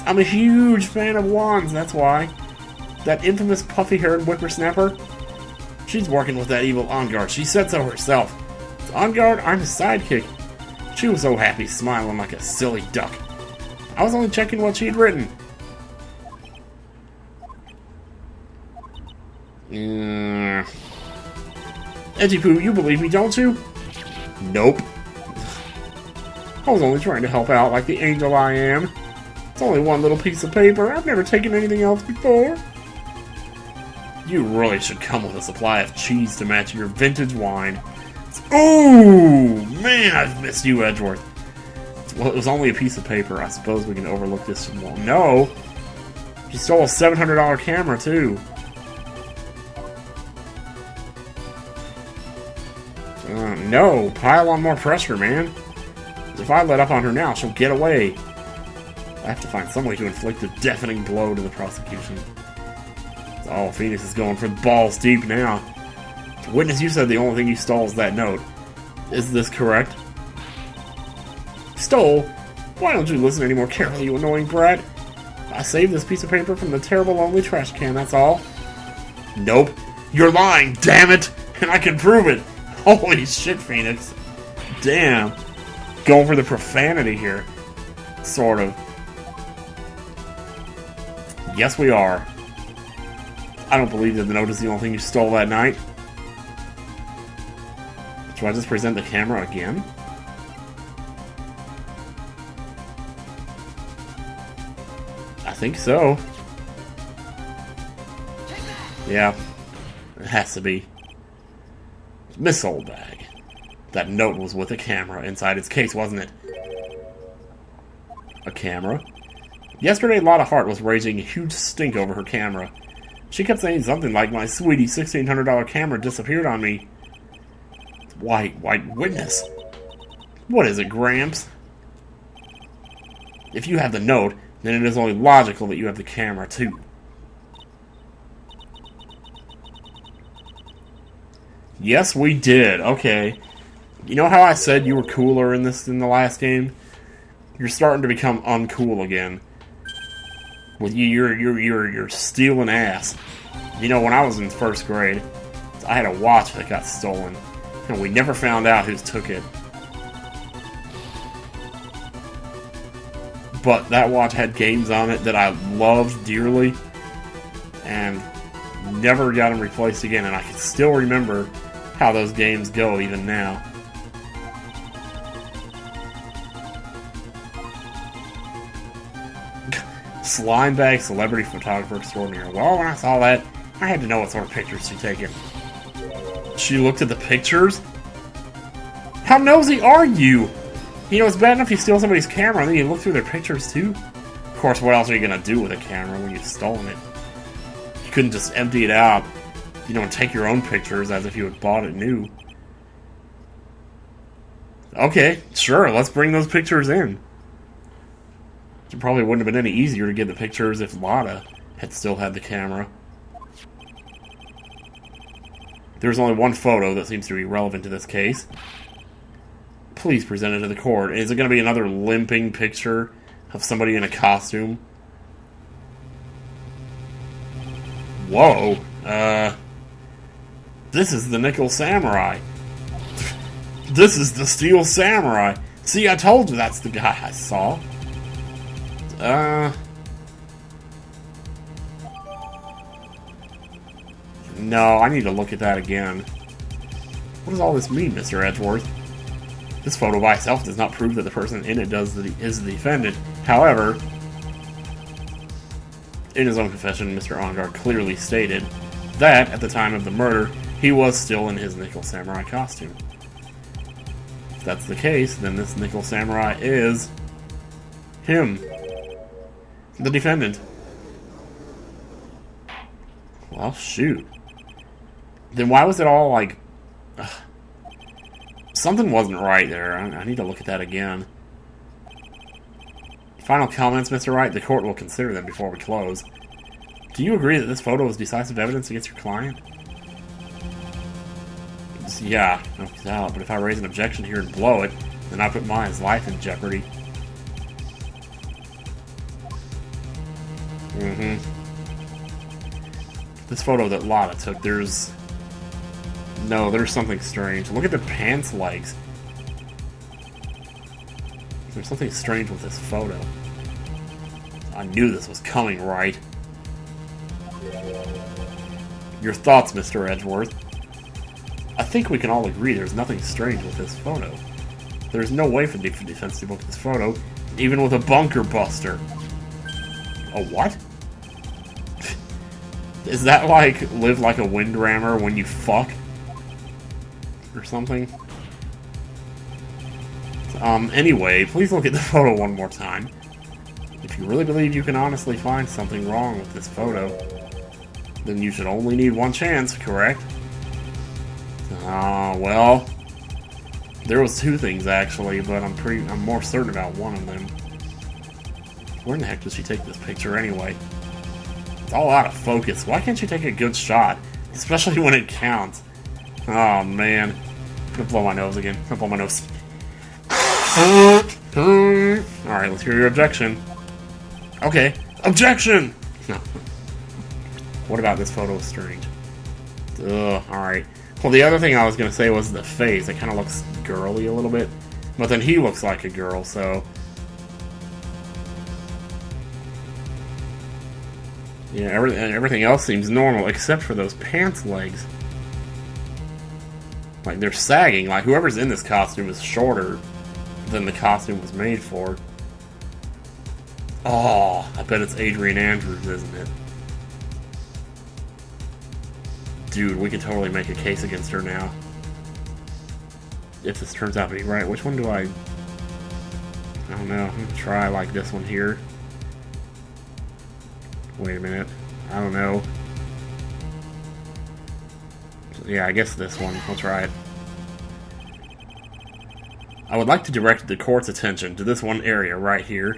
I'm a huge fan of wands, that's why. That infamous puffy-haired whippersnapper, she's working with that evil On Guard. She said so herself. On Guard, I'm his sidekick. She was so happy, smiling like a silly duck. I was only checking what she'd written. Edgy Poo, you believe me, don't you? Nope. I was only trying to help out like the angel I am. It's only one little piece of paper. I've never taken anything else before. You really should come with a supply of cheese to match your vintage wine. Ooh, man, I've missed you, Edgeworth. Well, it was only a piece of paper. I suppose we can overlook this one. No! She stole a $700 camera, too. No, pile on more pressure, man. If I let up on her now, she'll get away. I have to find some way to inflict a deafening blow to the prosecution. Oh, Phoenix is going for the balls deep now. Witness, you said the only thing you stole is that note. Is this correct? Stole? Why don't you listen any more carefully, you annoying brat? I saved this piece of paper from the terrible lonely trash can, that's all. Nope. You're lying, damn it! And I can prove it! Holy shit, Phoenix. Damn. Going for the profanity here. Sort of. Yes, we are. I don't believe that the note is the only thing you stole that night. Should I just present the camera again? I think so. Yeah. It has to be. Miss Oldbag. That note was with a camera inside its case, wasn't it? A camera? Yesterday, Lotta Hart was raising a huge stink over her camera. She kept saying something like, my sweetie $1,600 camera disappeared on me. White witness. What is it, Gramps? If you have the note, then it is only logical that you have the camera, too. Yes, we did. Okay. You know how I said you were cooler in the last game? You're starting to become uncool again. With you're stealing ass. You know, when I was in first grade, I had a watch that got stolen, and we never found out who took it. But that watch had games on it that I loved dearly, and never got them replaced again, and I can still remember how those games go even now. Slimebag celebrity photographer extraordinaire. Well, when I saw that, I had to know what sort of pictures she'd taken. She looked at the pictures? How nosy are you? You know, it's bad enough you steal somebody's camera, and then you look through their pictures, too. Of course, what else are you going to do with a camera when you've stolen it? You couldn't just empty it out, you know, and take your own pictures as if you had bought it new. Okay, sure, let's bring those pictures in. It probably wouldn't have been any easier to get the pictures if Lotta had still had the camera. There's only one photo that seems to be relevant to this case. Please present it to the court. Is it going to be another limping picture of somebody in a costume? Whoa. This is the Nickel Samurai. This is the Steel Samurai. See, I told you that's the guy I saw. No, I need to look at that again. What does all this mean, Mr. Edgeworth? This photo by itself does not prove that the person in it is the defendant. However, in his own confession, Mr. Ongar clearly stated that, at the time of the murder, he was still in his Nickel Samurai costume. If that's the case, then this Nickel Samurai is him. The defendant. Well, shoot. Then why was it all like... something wasn't right there. I need to look at that again. Final comments, Mr. Wright? The court will consider them before we close. Do you agree that this photo is decisive evidence against your client? Yeah, no doubt. But if I raise an objection here and blow it, then I put mine's life in jeopardy. Mm-hmm. This photo that Lotta took, there's something strange. Look at the pants legs. There's something strange with this photo. I knew this was coming, right? Your thoughts, Mr. Edgeworth? I think we can all agree there's nothing strange with this photo. There's no way for defense to look at this photo, even with a bunker buster. A what? Is that like live like a windrammer when you fuck? Or something? Anyway, please look at the photo one more time. If you really believe you can honestly find something wrong with this photo, then you should only need one chance, correct? Well, there was two things actually, but I'm more certain about one of them. Where in the heck did she take this picture anyway? It's all out of focus. Why can't she take a good shot? Especially when it counts. Oh man. I'm gonna blow my nose again. I'm gonna blow my nose. Alright, let's hear your objection. Okay. Objection! No. What about this photo is strange? Ugh, alright. Well, the other thing I was gonna say was the face. It kind of looks girly a little bit. But then he looks like a girl, so... yeah, everything else seems normal, except for those pants legs. Like, they're sagging. Like, whoever's in this costume is shorter than the costume was made for. Oh, I bet it's Adrian Andrews, isn't it? Dude, we could totally make a case against her now. If this turns out to be right. Which one do I don't know. I'm gonna try, like, this one here. Wait a minute. I don't know. Yeah, I guess this one. I'll try it. I would like to direct the court's attention to this one area right here.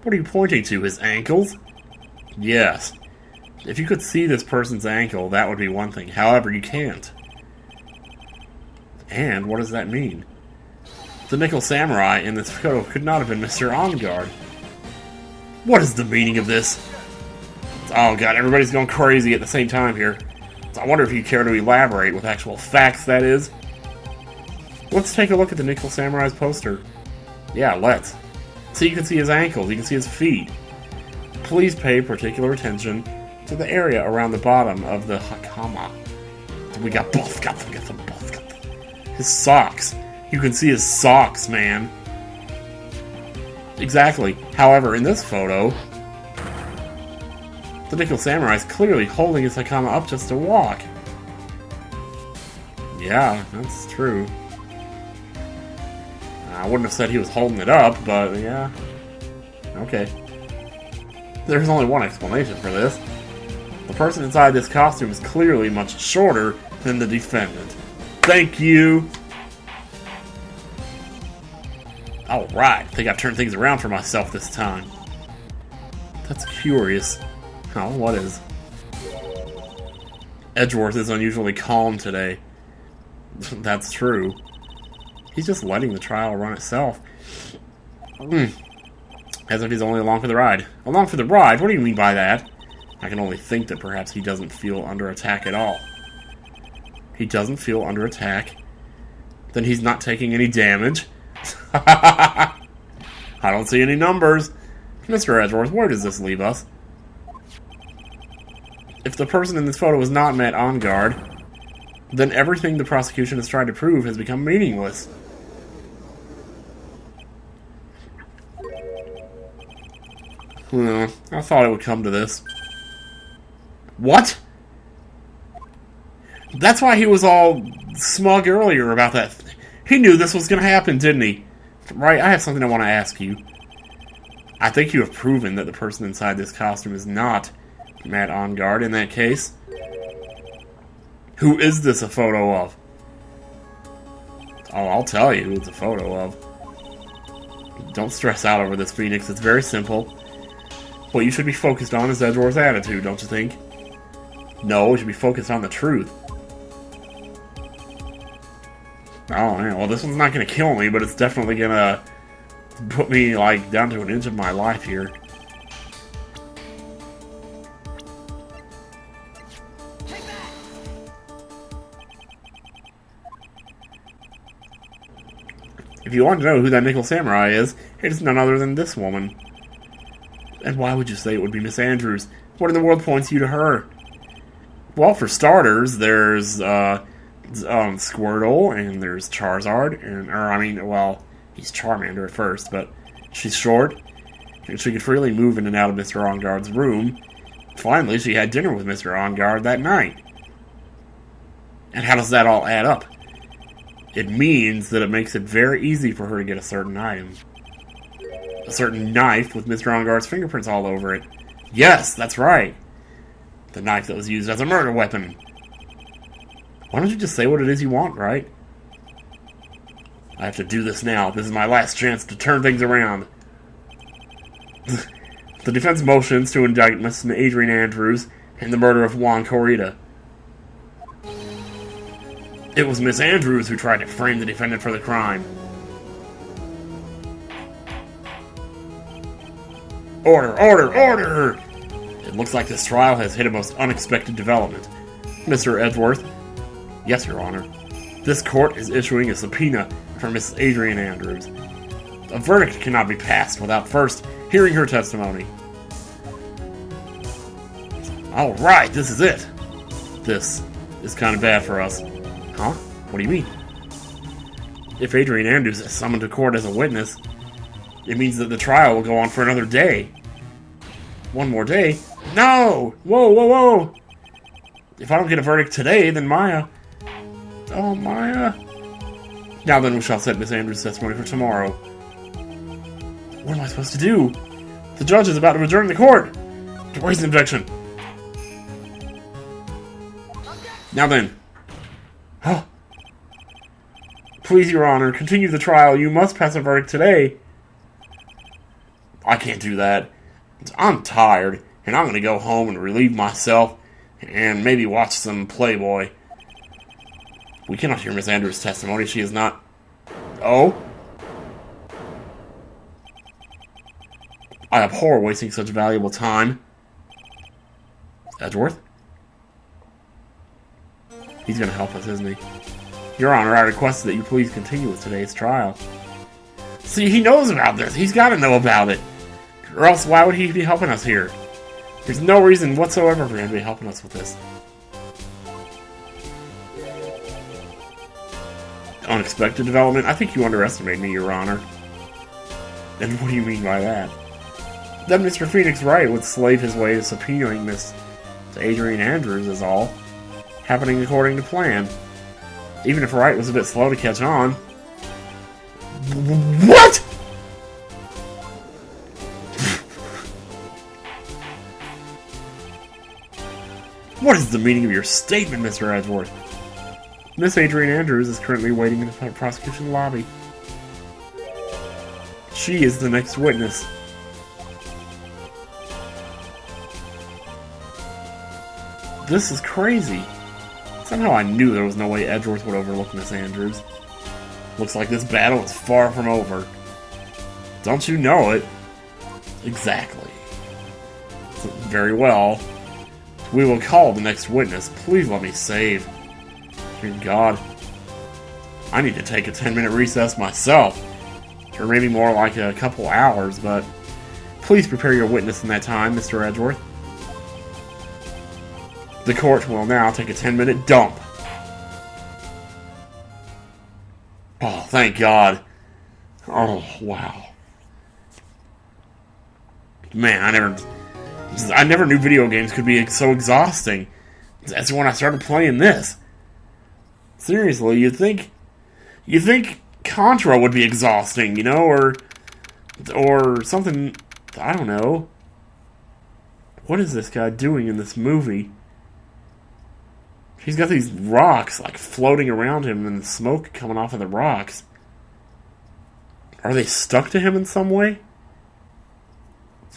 What are you pointing to? His ankles? Yes. If you could see this person's ankle, that would be one thing. However, you can't. And what does that mean? The Nickel Samurai in this photo could not have been Mr. OnGuard. What is the meaning of this? Oh god, everybody's going crazy at the same time here. So I wonder if you care to elaborate with actual facts, that is. Let's take a look at the Nickel Samurai's poster. Yeah, let's. So you can see his ankles, you can see his feet. Please pay particular attention to the area around the bottom of the hakama. We got both, got them both. His socks. You can see his socks, man. Exactly. However, in this photo, the Nickel Samurai is clearly holding his hakama up just to walk. Yeah, that's true. I wouldn't have said he was holding it up, but yeah. Okay. There's only one explanation for this. The person inside this costume is clearly much shorter than the defendant. Thank you! Alright, I think I've turned things around for myself this time. That's curious. Oh, what is? Edgeworth is unusually calm today. That's true. He's just letting the trial run itself. As if he's only along for the ride. Along for the ride? What do you mean by that? I can only think that perhaps he doesn't feel under attack at all. He doesn't feel under attack? Then he's not taking any damage? I don't see any numbers. Mr. Edgeworth, where does this leave us? If the person in this photo is not met on guard, then everything the prosecution has tried to prove has become meaningless. I thought it would come to this. What? That's why he was all smug earlier about that. He knew this was going to happen, didn't he? Right, I have something I want to ask you. I think you have proven that the person inside this costume is not Matt OnGuard in that case. Who is this a photo of? Oh, I'll tell you who it's a photo of. Don't stress out over this, Phoenix. It's very simple. What you should be focused on is Edgeworth's attitude, don't you think? No, you should be focused on the truth. Oh, man, well, this one's not going to kill me, but it's definitely going to put me, like, down to an inch of my life here. If you want to know who that Nickel Samurai is, it is none other than this woman. And why would you say it would be Miss Andrews? What in the world points you to her? Well, for starters, there's Squirtle, and there's Charizard, well, he's Charmander at first, but she's short, and she could freely move in and out of Mr. Onguard's room. Finally, she had dinner with Mr. Onguard that night. And how does that all add up? It means that it makes it very easy for her to get a certain item. A certain knife with Mr. Onguard's fingerprints all over it. Yes, that's right. The knife that was used as a murder weapon. Why don't you just say what it is you want, right? I have to do this now. This is my last chance to turn things around. The defense motions to indict Miss Adrian Andrews in the murder of Juan Corrida. It was Miss Andrews who tried to frame the defendant for the crime. Order! Order! Order! It looks like this trial has hit a most unexpected development. Mr. Edgeworth. Yes, Your Honor. This court is issuing a subpoena for Miss Adrian Andrews. A verdict cannot be passed without first hearing her testimony. Alright, this is it. This is kind of bad for us. Huh? What do you mean? If Adrian Andrews is summoned to court as a witness, it means that the trial will go on for another day. One more day? No! Whoa, whoa, whoa! If I don't get a verdict today, then Maya... Oh, Maya... Now then, we shall set Miss Andrews' testimony for tomorrow. What am I supposed to do? The judge is about to adjourn the court! Where's the objection? Now then... Huh? Please, Your Honor, continue the trial. You must pass a verdict today. I can't do that. I'm tired, and I'm going to go home and relieve myself, and maybe watch some Playboy. We cannot hear Miss Andrews' testimony. She is not... Oh? I abhor wasting such valuable time. Edgeworth? He's going to help us, isn't he? Your Honor, I request that you please continue with today's trial. See, he knows about this. He's got to know about it. Or else, why would he be helping us here? There's no reason whatsoever for him to be helping us with this. Unexpected development? I think you underestimate me, Your Honor. And what do you mean by that? That Mr. Phoenix Wright would slave his way to subpoenaing Miss Adrian Andrews is all. Happening according to plan. Even if Wright was a bit slow to catch on. What?! What is the meaning of your statement, Mr. Edgeworth? Miss Adrian Andrews is currently waiting in the prosecution lobby. She is the next witness. This is crazy. Somehow I knew there was no way Edgeworth would overlook Miss Andrews. Looks like this battle is far from over. Don't you know it? Exactly. Very well. We will call the next witness. Please let me save. Dear God. I need to take a 10-minute recess myself. Or maybe more like a couple hours, but... Please prepare your witness in that time, Mr. Edgeworth. The court will now take a 10-minute dump. Oh, thank God. Oh, wow. Man, I never knew video games could be so exhausting. That's when I started playing this. Seriously, you'd think Contra would be exhausting, you know, or something, I don't know. What is this guy doing in this movie? He's got these rocks, like, floating around him and smoke coming off of the rocks. Are they stuck to him in some way?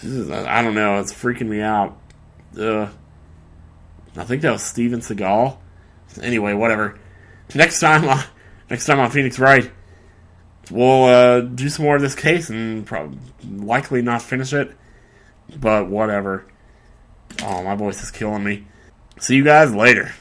I don't know, it's freaking me out. I think that was Steven Seagal. Anyway, whatever. Next time on Phoenix Wright, we'll do some more of this case and likely not finish it. But whatever. Oh, my voice is killing me. See you guys later.